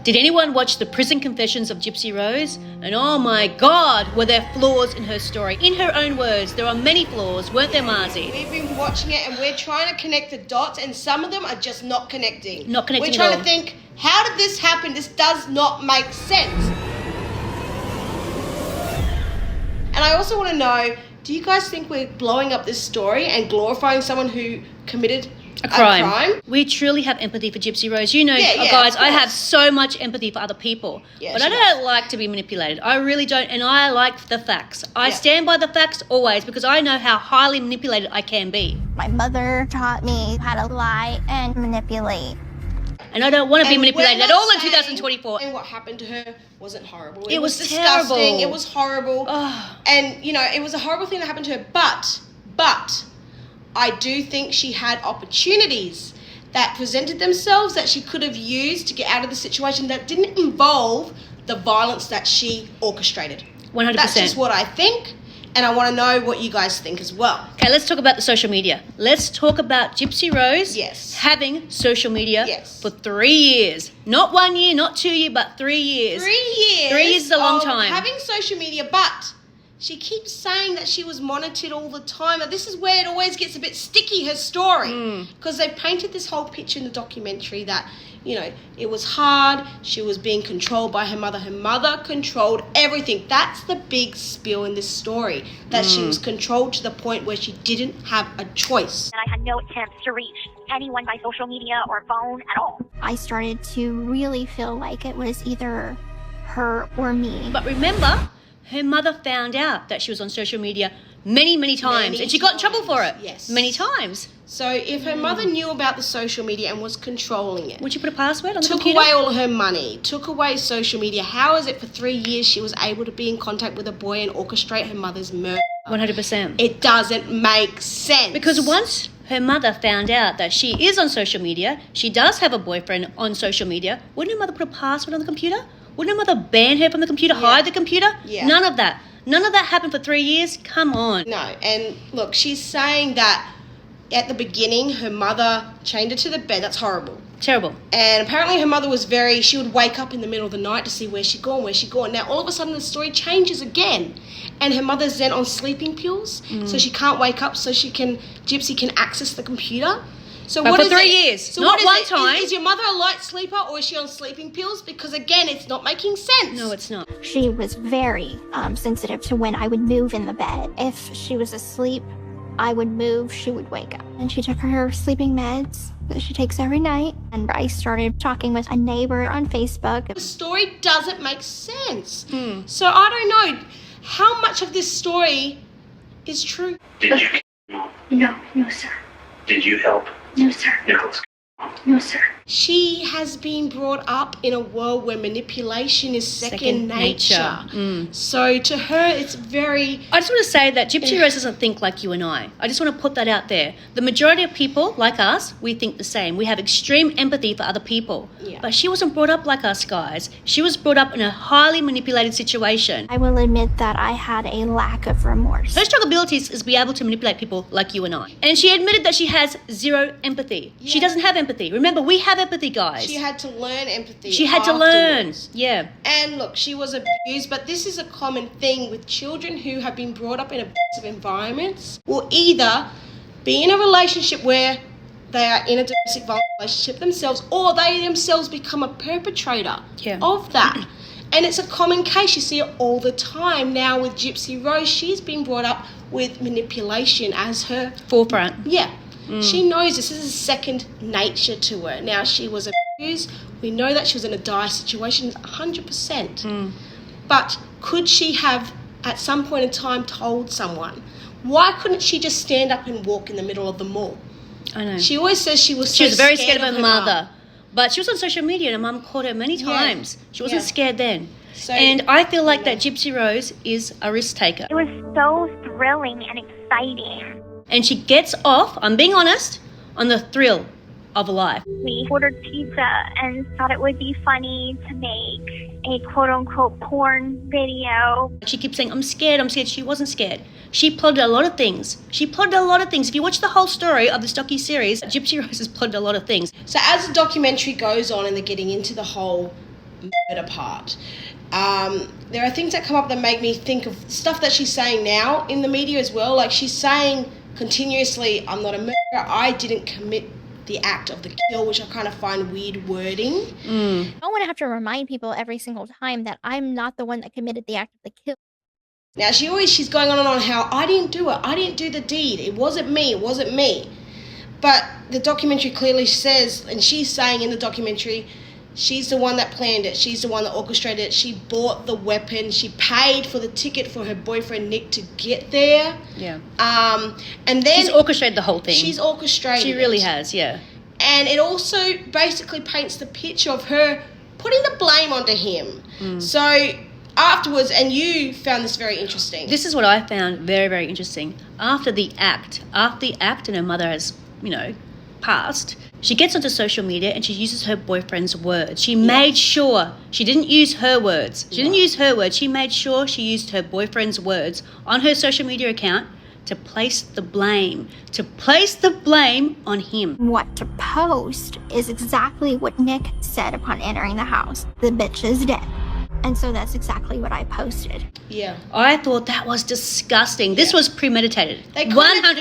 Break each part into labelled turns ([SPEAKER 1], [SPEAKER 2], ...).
[SPEAKER 1] Did anyone watch the prison confessions of Gypsy Rose? And oh my God, were there flaws in her story? In her own words, there are many flaws, weren't there, Marzi?
[SPEAKER 2] We've been watching it and we're trying to connect the dots, and some of them are just not connecting.
[SPEAKER 1] Not connecting
[SPEAKER 2] We're trying
[SPEAKER 1] at all.
[SPEAKER 2] to think, how did this happen? This does not make sense. And I also want to know, do you guys think we're blowing up this story and glorifying someone who committed a crime?
[SPEAKER 1] We truly have empathy for Gypsy Rose. You know,
[SPEAKER 2] Yeah,
[SPEAKER 1] guys,
[SPEAKER 2] of
[SPEAKER 1] I have
[SPEAKER 2] course.
[SPEAKER 1] so much empathy for other people.
[SPEAKER 2] Yeah,
[SPEAKER 1] but
[SPEAKER 2] she
[SPEAKER 1] I don't
[SPEAKER 2] does.
[SPEAKER 1] like to be manipulated. I really don't. And I like the facts. I
[SPEAKER 2] Yeah.
[SPEAKER 1] stand by the facts always because I know how highly manipulated I can be.
[SPEAKER 3] My mother taught me how to lie and manipulate.
[SPEAKER 1] And I don't want to be
[SPEAKER 2] And
[SPEAKER 1] manipulated
[SPEAKER 2] we're
[SPEAKER 1] at
[SPEAKER 2] not
[SPEAKER 1] all in
[SPEAKER 2] saying-
[SPEAKER 1] 2024.
[SPEAKER 2] And what happened to her wasn't horrible.
[SPEAKER 1] It was
[SPEAKER 2] disgusting.
[SPEAKER 1] terrible.
[SPEAKER 2] It was horrible.
[SPEAKER 1] Oh.
[SPEAKER 2] And, you know, it was a horrible thing that happened to her. But I do think she had opportunities that presented themselves that she could have used to get out of the situation that didn't involve the violence that she orchestrated.
[SPEAKER 1] 100%.
[SPEAKER 2] That's just what I think. And I want to know what you guys think as well.
[SPEAKER 1] Okay, let's talk about the social media. Let's talk about Gypsy Rose
[SPEAKER 2] Yes.
[SPEAKER 1] having social media
[SPEAKER 2] Yes.
[SPEAKER 1] for 3 years. Not 1 year, not 2 years, but 3 years.
[SPEAKER 2] 3 years.
[SPEAKER 1] 3 years is a long
[SPEAKER 2] of
[SPEAKER 1] time.
[SPEAKER 2] Having social media, but she keeps saying that she was monitored all the time. Now, this is where it always gets a bit sticky, her story. Because they've painted this whole picture in the documentary that, you know, it was hard. She was being controlled by her mother. Her mother controlled everything. That's the big spiel in this story, that she was controlled to the point where she didn't have a choice.
[SPEAKER 4] And I had no attempts to reach anyone by social media or phone at all.
[SPEAKER 3] I started to really feel like it was either her or me.
[SPEAKER 1] But remember, her mother found out that she was on social media many, many times.
[SPEAKER 2] Many
[SPEAKER 1] and she got in trouble for it.
[SPEAKER 2] times, yes.
[SPEAKER 1] Many times.
[SPEAKER 2] So if her mother knew about the social media and was controlling it,
[SPEAKER 1] Would you put a password on the
[SPEAKER 2] took
[SPEAKER 1] computer?
[SPEAKER 2] away all her money, took away social media, how is it for 3 years she was able to be in contact with a boy and orchestrate her mother's murder?
[SPEAKER 1] 100%.
[SPEAKER 2] It doesn't make sense.
[SPEAKER 1] Because once her mother found out that she is on social media, she does have a boyfriend on social media, wouldn't her mother put a password on the computer? Wouldn't her mother ban her from the computer, hide the computer?
[SPEAKER 2] Yeah.
[SPEAKER 1] None of that. None of that happened for 3 years. Come on.
[SPEAKER 2] No, and look, she's saying that at the beginning her mother chained her to the bed. That's horrible.
[SPEAKER 1] Terrible.
[SPEAKER 2] And apparently her mother was she would wake up in the middle of the night to see where she gone. Now all of a sudden the story changes again. And her mother's then on sleeping pills, so she can't wake up, so Gypsy can access the computer. So
[SPEAKER 1] But
[SPEAKER 2] what
[SPEAKER 1] for
[SPEAKER 2] is
[SPEAKER 1] 3
[SPEAKER 2] it?
[SPEAKER 1] years,
[SPEAKER 2] So
[SPEAKER 1] not
[SPEAKER 2] what is
[SPEAKER 1] one
[SPEAKER 2] it?
[SPEAKER 1] time.
[SPEAKER 2] Is your mother a light sleeper or is she on sleeping pills? Because again, it's not making sense.
[SPEAKER 1] No, it's not.
[SPEAKER 3] She was very sensitive to when I would move in the bed. If she was asleep, I would move, she would wake up. And she took her sleeping meds that she takes every night. And I started talking with a neighbor on Facebook.
[SPEAKER 2] The story doesn't make sense. So I don't know how much of this story is true.
[SPEAKER 5] Did you?
[SPEAKER 3] No, sir.
[SPEAKER 5] Did you help
[SPEAKER 3] No, sir.
[SPEAKER 5] Nicholas?
[SPEAKER 3] No, sir.
[SPEAKER 2] She has been brought up in a world where manipulation is second nature. So to her, it's very...
[SPEAKER 1] I just want to say that Gypsy Rose doesn't think like you and I. I just want to put that out there. The majority of people, like us, we think the same. We have extreme empathy for other people.
[SPEAKER 2] Yeah.
[SPEAKER 1] But she wasn't brought up like us, guys. She was brought up in a highly manipulated situation.
[SPEAKER 3] I will admit that I had a lack of remorse.
[SPEAKER 1] Her strong abilities is be able to manipulate people like you and I. And she admitted that she has zero empathy. She doesn't have empathy. Remember, we have empathy, guys.
[SPEAKER 2] She had to learn empathy.
[SPEAKER 1] She had to learn.
[SPEAKER 2] afterwards.
[SPEAKER 1] Yeah.
[SPEAKER 2] And look, she was abused, but this is a common thing with children who have been brought up in abusive environments, will either be in a relationship where they are in a domestic violence relationship themselves, or they themselves become a perpetrator of that. And it's a common case. You see it all the time now with Gypsy Rose. She's been brought up with manipulation as her
[SPEAKER 1] Forefront.
[SPEAKER 2] Yeah. She knows this is a second nature to her. Now, she was abused. We know that she was in a dire situation, 100%. But could she have, at some point in time, told someone? Why couldn't she just stand up and walk in the middle of the mall?
[SPEAKER 1] I know.
[SPEAKER 2] She always says she was
[SPEAKER 1] She
[SPEAKER 2] so
[SPEAKER 1] was very scared of her
[SPEAKER 2] mum.
[SPEAKER 1] mother. But she was on social media and her mum called her many times. She wasn't scared then.
[SPEAKER 2] So,
[SPEAKER 1] And I feel like that Gypsy Rose is a risk taker.
[SPEAKER 4] It was so thrilling and exciting.
[SPEAKER 1] And she gets off, I'm being honest, on the thrill of life.
[SPEAKER 4] We ordered pizza and thought it would be funny to make a quote-unquote porn video.
[SPEAKER 1] She keeps saying, I'm scared, I'm scared. She wasn't scared. She plotted a lot of things. If you watch the whole story of this docu-series, Gypsy Rose has plotted a lot of things.
[SPEAKER 2] So as the documentary goes on and they're getting into the whole murder part. There are things that come up that make me think of stuff that she's saying now in the media as well. Like she's saying continuously, I'm not a murderer, I didn't commit the act of the kill, which I kind of find weird wording.
[SPEAKER 3] I don't want to have to remind people every single time that I'm not the one that committed the act of the kill.
[SPEAKER 2] Now she's going on and on how I didn't do it, I didn't do the deed, it wasn't me. But the documentary clearly says, and she's saying in the documentary, she's the one that planned it, she's the one that orchestrated it, she bought the weapon, she paid for the ticket for her boyfriend Nick to get there.
[SPEAKER 1] Yeah.
[SPEAKER 2] And then
[SPEAKER 1] She's orchestrated the whole thing.
[SPEAKER 2] She's orchestrated
[SPEAKER 1] She really has, yeah.
[SPEAKER 2] And it also basically paints the picture of her putting the blame onto him. So afterwards, and you found this very interesting.
[SPEAKER 1] This is what I found very, very interesting. After the act and her mother has, passed, she gets onto social media and she uses her boyfriend's words. She made sure she didn't use her words. She made sure she used her boyfriend's words on her social media account to place the blame on him.
[SPEAKER 3] What to post is exactly what Nick said upon entering the house. The bitch is dead. And so that's exactly what I posted.
[SPEAKER 2] Yeah.
[SPEAKER 1] I thought that was disgusting. This was premeditated.
[SPEAKER 2] They
[SPEAKER 1] 100%.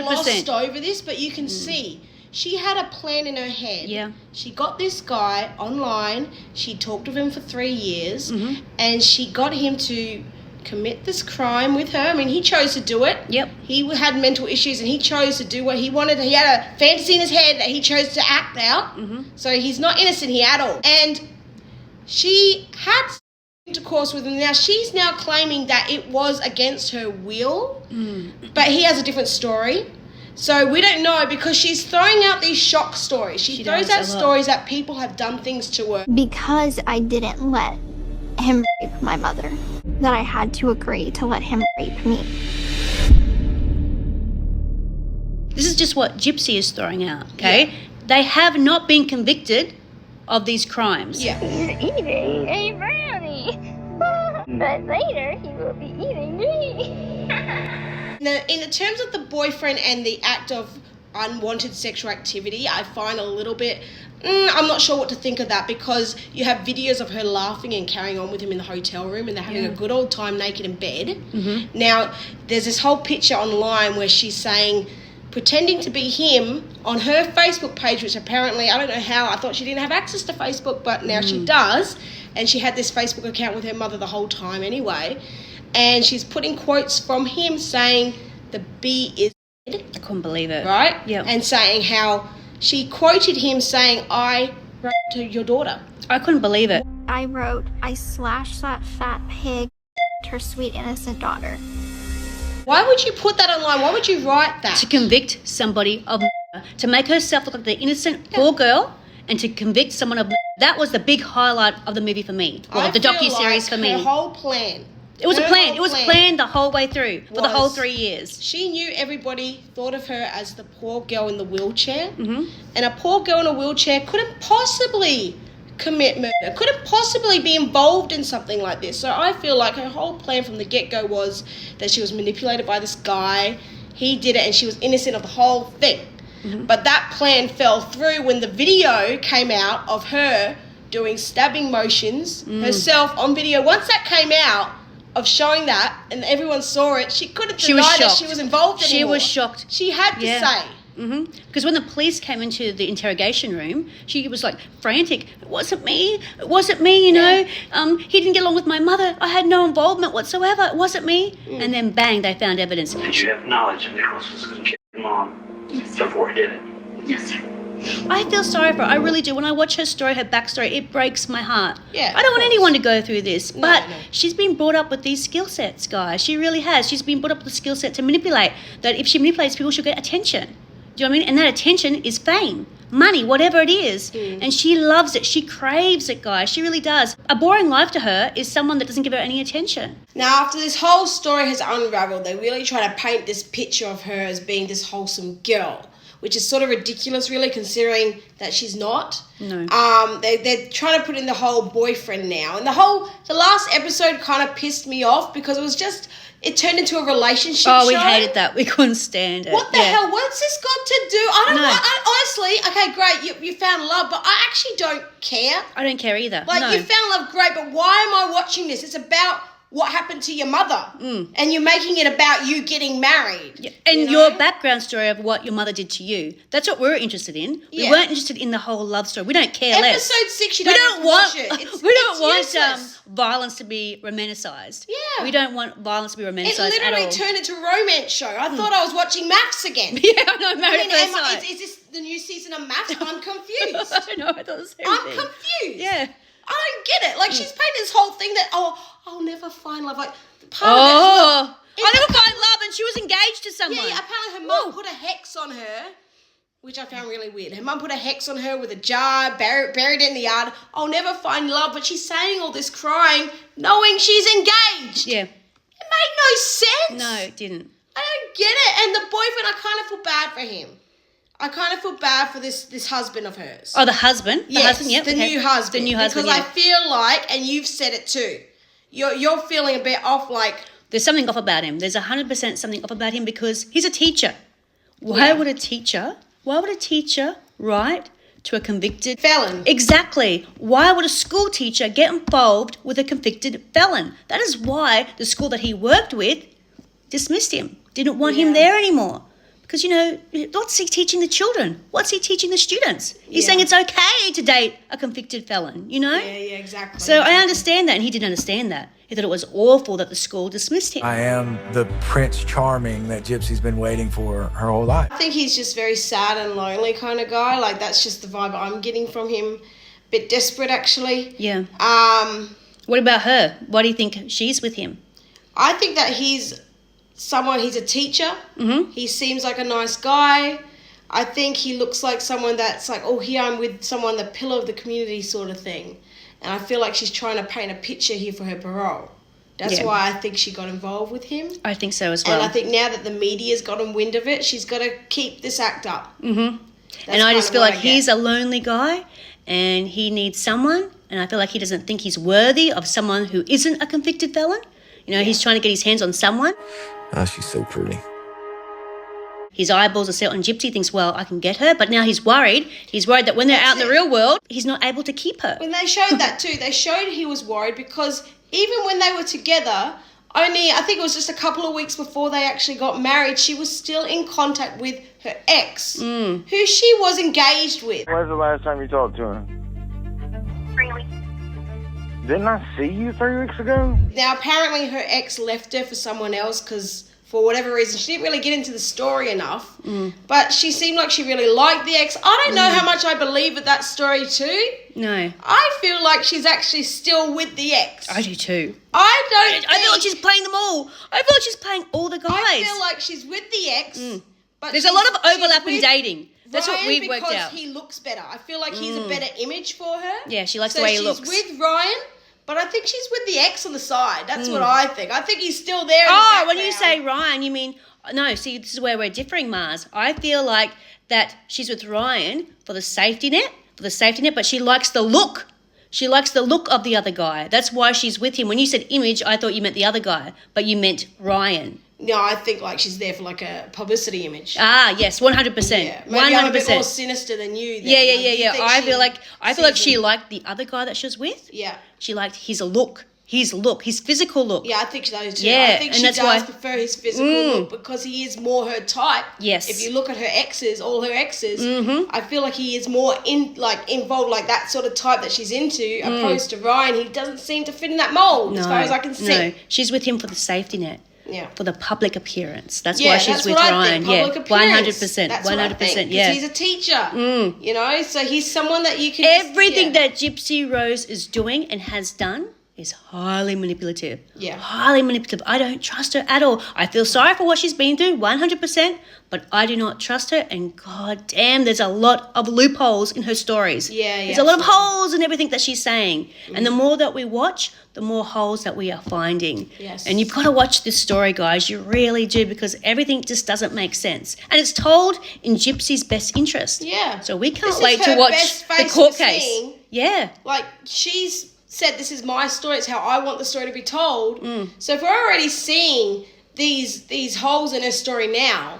[SPEAKER 2] glossed over this, but you can see she had a plan in her head.
[SPEAKER 1] Yeah.
[SPEAKER 2] She got this guy online. She talked with him for 3 years, and she got him to commit this crime with her. I mean, he chose to do it.
[SPEAKER 1] Yep.
[SPEAKER 2] He had mental issues, and he chose to do what he wanted. He had a fantasy in his head that he chose to act out. So he's not innocent here at all. And she had intercourse with him. Now she's now claiming that it was against her will, but he has a different story. So we don't know, because she's throwing out these shock stories. She throws out stories that people have done things to her.
[SPEAKER 3] Because I didn't let him rape my mother, that I had to agree to let him rape me.
[SPEAKER 1] This is just what Gypsy is throwing out, okay? Yeah. They have not been convicted of these crimes.
[SPEAKER 2] Yeah.
[SPEAKER 4] He's eating a brownie, but later he will be eating me.
[SPEAKER 2] Now, in the terms of the boyfriend and the act of unwanted sexual activity, I find a little bit, I'm not sure what to think of that, because you have videos of her laughing and carrying on with him in the hotel room, and they're having a good old time naked in bed. Now, there's this whole picture online where she's saying, pretending to be him on her Facebook page, which apparently, I don't know how, I thought she didn't have access to Facebook, but now she does, and she had this Facebook account with her mother the whole time anyway, and she's putting quotes from him saying, the B is dead.
[SPEAKER 1] I couldn't believe it.
[SPEAKER 2] Right?
[SPEAKER 1] Yeah.
[SPEAKER 2] And saying how she quoted him saying, I raped your daughter.
[SPEAKER 1] I couldn't believe it.
[SPEAKER 3] I wrote, I slashed that fat pig, her sweet innocent daughter.
[SPEAKER 2] Why would you put that online? Why would you write that?
[SPEAKER 1] To convict somebody of murder, to make herself look like the innocent poor girl, and to convict someone of murder. That was the big highlight of the movie for me, or the docuseries for me.
[SPEAKER 2] Her whole plan.
[SPEAKER 1] It was a plan. It was planned the whole way through for the whole 3 years.
[SPEAKER 2] She knew everybody thought of her as the poor girl in the wheelchair, and a poor girl in a wheelchair couldn't possibly commit murder, couldn't possibly be involved in something like this. So I feel like her whole plan from the get-go was that she was manipulated by this guy, he did it, and she was innocent of the whole thing. But that plan fell through when the video came out of her doing stabbing motions herself on video. Once that came out of showing that and everyone saw it, she couldn't deny that she was involved anymore.
[SPEAKER 1] She was shocked.
[SPEAKER 2] She had to say.
[SPEAKER 1] Because when the police came into the interrogation room, she was like frantic. It wasn't me, you know. He didn't get along with my mother. I had no involvement whatsoever. It wasn't me. And then bang, they found evidence.
[SPEAKER 5] Did you have knowledge that Nicholas was going to kill your mom before he did it?
[SPEAKER 4] Yes, sir.
[SPEAKER 1] I feel sorry for her. I really do. When I watch her story, her backstory, it breaks my heart.
[SPEAKER 2] Yeah,
[SPEAKER 1] I don't want
[SPEAKER 2] course.
[SPEAKER 1] anyone to go through this. But
[SPEAKER 2] No.
[SPEAKER 1] she's been brought up with these skill sets, guys. She really has. She's been brought up with the skill set to manipulate. That if she manipulates people, she'll get attention. Do you know what I mean? And that attention is fame, money, whatever it is. And she loves it. She craves it, guys. She really does. A boring life to her is someone that doesn't give her any attention.
[SPEAKER 2] Now, after this whole story has unraveled, they really try to paint this picture of her as being this wholesome girl, which is sort of ridiculous, really, considering that she's not.
[SPEAKER 1] No.
[SPEAKER 2] They're trying to put in the whole boyfriend now, and the last episode kind of pissed me off because it turned into a relationship show.
[SPEAKER 1] Oh, we hated that. We couldn't stand it.
[SPEAKER 2] What the hell? What's this got to do? Honestly, okay, great, you found love, but I actually don't care.
[SPEAKER 1] I don't care either.
[SPEAKER 2] Like,
[SPEAKER 1] no.
[SPEAKER 2] you found love, great, but why am I watching this? It's about what happened to your mother, and you're making it about you getting married.
[SPEAKER 1] Yeah. And
[SPEAKER 2] you know?
[SPEAKER 1] your background story of what your mother did to you. That's what we're interested in.
[SPEAKER 2] Yeah.
[SPEAKER 1] We weren't interested in the whole love story. We don't care less.
[SPEAKER 2] Episode 6, you
[SPEAKER 1] We
[SPEAKER 2] don't have to watch
[SPEAKER 1] want
[SPEAKER 2] it.
[SPEAKER 1] we don't
[SPEAKER 2] it's
[SPEAKER 1] want
[SPEAKER 2] useless.
[SPEAKER 1] violence to be romanticized.
[SPEAKER 2] Yeah.
[SPEAKER 1] We don't want violence to be romanticized
[SPEAKER 2] It
[SPEAKER 1] at
[SPEAKER 2] literally
[SPEAKER 1] all.
[SPEAKER 2] turned into a romance show. I thought I was watching Maths again.
[SPEAKER 1] Yeah, I know. Married at First Sight.
[SPEAKER 2] Is this the new season of Maths? I'm confused.
[SPEAKER 1] I don't know. I thought the same
[SPEAKER 2] I'm
[SPEAKER 1] thing.
[SPEAKER 2] confused.
[SPEAKER 1] Yeah.
[SPEAKER 2] I don't get it. Like, she's painted this whole thing that, I'll never find love. Like, part of
[SPEAKER 1] Oh,
[SPEAKER 2] it's
[SPEAKER 1] I never find love, and she was engaged to someone.
[SPEAKER 2] yeah, apparently her mum put a hex on her, which I found really weird. Her mum put a hex on her with a jar, buried it in the yard. I'll never find love, but she's saying all this crying, knowing she's engaged.
[SPEAKER 1] Yeah.
[SPEAKER 2] It made no sense.
[SPEAKER 1] No, it didn't.
[SPEAKER 2] I don't get it. And the boyfriend, I kind of feel bad for him. I kind of feel bad for this husband of hers.
[SPEAKER 1] Oh, the husband? The husband, yeah.
[SPEAKER 2] the new husband.
[SPEAKER 1] The new husband,
[SPEAKER 2] Because
[SPEAKER 1] yeah.
[SPEAKER 2] I feel like, and you've said it too, you're feeling a bit off, like,
[SPEAKER 1] There's something off about him. There's 100% something off about him because he's a teacher. Why would a teacher write to a convicted
[SPEAKER 2] felon.
[SPEAKER 1] Exactly. Why would a school teacher get involved with a convicted felon? That is why the school that he worked with dismissed him, didn't want him there anymore. Because, what's he teaching the children? What's he teaching the students? He's saying it's okay to date a convicted felon,
[SPEAKER 2] Yeah, exactly.
[SPEAKER 1] So I understand that, and he didn't understand that. He thought it was awful that the school dismissed him.
[SPEAKER 6] I am the Prince Charming that Gypsy's been waiting for her whole life.
[SPEAKER 2] I think he's just very sad and lonely kind of guy. Like, that's just the vibe I'm getting from him. A bit desperate, actually.
[SPEAKER 1] Yeah. What about her? Why do you think she's with him?
[SPEAKER 2] I think that he's a teacher.
[SPEAKER 1] Mm-hmm.
[SPEAKER 2] He seems like a nice guy. I think he looks like someone that's like, here I'm with someone, the pillar of the community sort of thing. And I feel like she's trying to paint a picture here for her parole. That's why I think she got involved with him.
[SPEAKER 1] I think so as well.
[SPEAKER 2] And I think now that the media's gotten wind of it, she's got to keep this act up.
[SPEAKER 1] Mm-hmm. And I just feel like he's a lonely guy and he needs someone. And I feel like he doesn't think he's worthy of someone who isn't a convicted felon. He's trying to get his hands on someone.
[SPEAKER 6] Oh, she's so pretty.
[SPEAKER 1] His eyeballs are set on Gypsy, thinks, well, I can get her. But now he's worried. He's worried that when they're out in the real world, he's not able to keep her.
[SPEAKER 2] When they showed that too, they showed he was worried because even when they were together, I think it was just a couple of weeks before they actually got married, she was still in contact with her ex, who she was engaged with.
[SPEAKER 7] When's the last time you talked to him?
[SPEAKER 4] 3 weeks.
[SPEAKER 7] Didn't I see you 3 weeks ago?
[SPEAKER 2] Now, apparently her ex left her for someone else because for whatever reason, she didn't really get into the story enough, but she seemed like she really liked the ex. I don't know how much I believe in that story too.
[SPEAKER 1] No.
[SPEAKER 2] I feel like she's actually still with the ex.
[SPEAKER 1] I do too.
[SPEAKER 2] I
[SPEAKER 1] feel like she's playing them all. I feel like she's playing all the guys.
[SPEAKER 2] I feel like she's with the ex, but
[SPEAKER 1] There's a lot of
[SPEAKER 2] she's
[SPEAKER 1] overlap in
[SPEAKER 2] with
[SPEAKER 1] dating. That's what
[SPEAKER 2] Ryan
[SPEAKER 1] we've worked out.
[SPEAKER 2] because he looks better. I feel like he's a better image for her.
[SPEAKER 1] Yeah, she likes the way he looks.
[SPEAKER 2] So she's with Ryan, but I think she's with the ex on the side. That's what I think. I think he's still there in the
[SPEAKER 1] When you say
[SPEAKER 2] background.
[SPEAKER 1] Ryan, you mean... No, see, this is where we're differing, Mars. I feel like that she's with Ryan for the safety net, but she likes the look. She likes the look of the other guy. That's why she's with him. When you said image, I thought you meant the other guy, but you meant Ryan.
[SPEAKER 2] No, I think like she's there for like a publicity image.
[SPEAKER 1] Ah, yes, 100%.
[SPEAKER 2] Yeah, maybe I'm a bit
[SPEAKER 1] 100%.
[SPEAKER 2] more sinister than you. Then.
[SPEAKER 1] Yeah.
[SPEAKER 2] Like, you think
[SPEAKER 1] I feel like she
[SPEAKER 2] sees him.
[SPEAKER 1] liked the other guy that she was with.
[SPEAKER 2] Yeah.
[SPEAKER 1] She liked his look, his physical look.
[SPEAKER 2] Yeah, I think so too.
[SPEAKER 1] Yeah,
[SPEAKER 2] I think
[SPEAKER 1] and
[SPEAKER 2] she
[SPEAKER 1] that's
[SPEAKER 2] does
[SPEAKER 1] why-
[SPEAKER 2] prefer his physical look because he is more her type.
[SPEAKER 1] Yes.
[SPEAKER 2] If you look at her exes, all her exes, I feel like he is more involved, like that sort of type that she's into, opposed to Ryan. He doesn't seem to fit in that mold, as far as I can see.
[SPEAKER 1] No, she's with him for the safety net.
[SPEAKER 2] Yeah.
[SPEAKER 1] For the public appearance. That's
[SPEAKER 2] Yeah,
[SPEAKER 1] why she's
[SPEAKER 2] that's
[SPEAKER 1] with
[SPEAKER 2] what I
[SPEAKER 1] Ryan.
[SPEAKER 2] think. Public appearance.
[SPEAKER 1] 100%.
[SPEAKER 2] That's what I think, 'cause
[SPEAKER 1] yeah.
[SPEAKER 2] he's a teacher. So he's someone that you can
[SPEAKER 1] Everything
[SPEAKER 2] just,
[SPEAKER 1] that Gypsy Rose is doing and has done is highly manipulative.
[SPEAKER 2] Yeah.
[SPEAKER 1] Highly manipulative. I don't trust her at all. I feel sorry for what she's been through, 100%, but I do not trust her. And god damn, there's a lot of loopholes in her stories.
[SPEAKER 2] Yeah,
[SPEAKER 1] There's a lot of holes in everything that she's saying. And the more that we watch, the more holes that we are finding.
[SPEAKER 2] Yes.
[SPEAKER 1] And you've got to watch this story, guys. You really do, because everything just doesn't make sense. And it's told in Gypsy's best interest.
[SPEAKER 2] Yeah.
[SPEAKER 1] So we can't
[SPEAKER 2] This
[SPEAKER 1] wait
[SPEAKER 2] is
[SPEAKER 1] to
[SPEAKER 2] her
[SPEAKER 1] watch
[SPEAKER 2] best
[SPEAKER 1] the
[SPEAKER 2] face
[SPEAKER 1] court
[SPEAKER 2] we're
[SPEAKER 1] case.
[SPEAKER 2] seeing.
[SPEAKER 1] Yeah.
[SPEAKER 2] Like, she's said, this is my story, it's how I want the story to be told. So if we're already seeing these holes in her story now,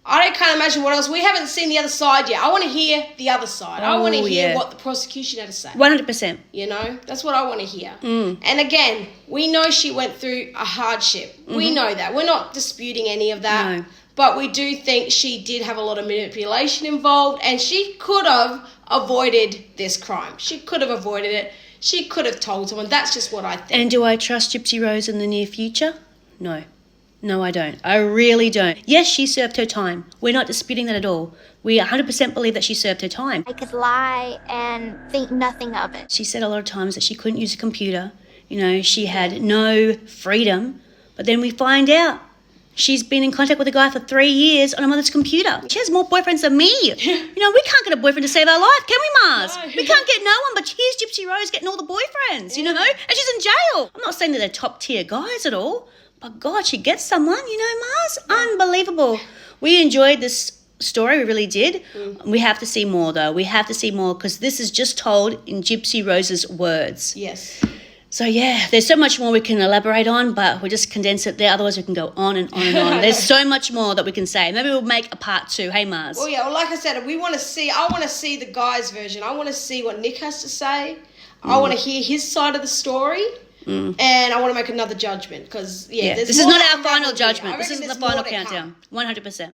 [SPEAKER 2] I can't imagine what else. We haven't seen the other side yet. I want to hear the other side. I want to hear what the prosecution had to say.
[SPEAKER 1] 100%.
[SPEAKER 2] You know, that's what I want to hear. And again, we know she went through a hardship. We know that. We're not disputing any of that.
[SPEAKER 1] No.
[SPEAKER 2] But we do think she did have a lot of manipulation involved, and she could have avoided this crime. She could have avoided it. She could have told someone. That's just what I think.
[SPEAKER 1] And do I trust Gypsy Rose in the near future? No. No, I don't. I really don't. Yes, she served her time. We're not disputing that at all. We 100% believe that she served her time.
[SPEAKER 3] I could lie and think nothing of it.
[SPEAKER 1] She said a lot of times that she couldn't use a computer. You know, she had no freedom. But then we find out she's been in contact with a guy for 3 years on her mother's computer. She has more boyfriends than me. You know, we can't get a boyfriend to save our life, can we, Mars?
[SPEAKER 2] No.
[SPEAKER 1] We can't get no one, but here's Gypsy Rose getting all the boyfriends, you know, and she's in jail. I'm not saying that they're top tier guys at all, but God, she gets someone, you know, Mars. Unbelievable. We enjoyed this story, we really did. We have to see more, though. We have to see more, because this is just told in Gypsy Rose's words.
[SPEAKER 2] Yes.
[SPEAKER 1] So, yeah, there's so much more we can elaborate on, but we'll just condense it there. Otherwise, we can go on and on and on. There's so much more that we can say. Maybe we'll make a part 2. Hey, Mars.
[SPEAKER 2] Well, yeah, well, like I said, I want to see the guy's version. I want to see what Nick has to say. I want to hear his side of the story. And I want to make another judgment, because,
[SPEAKER 1] This is not our final judgment. This isn't the final countdown. 100%.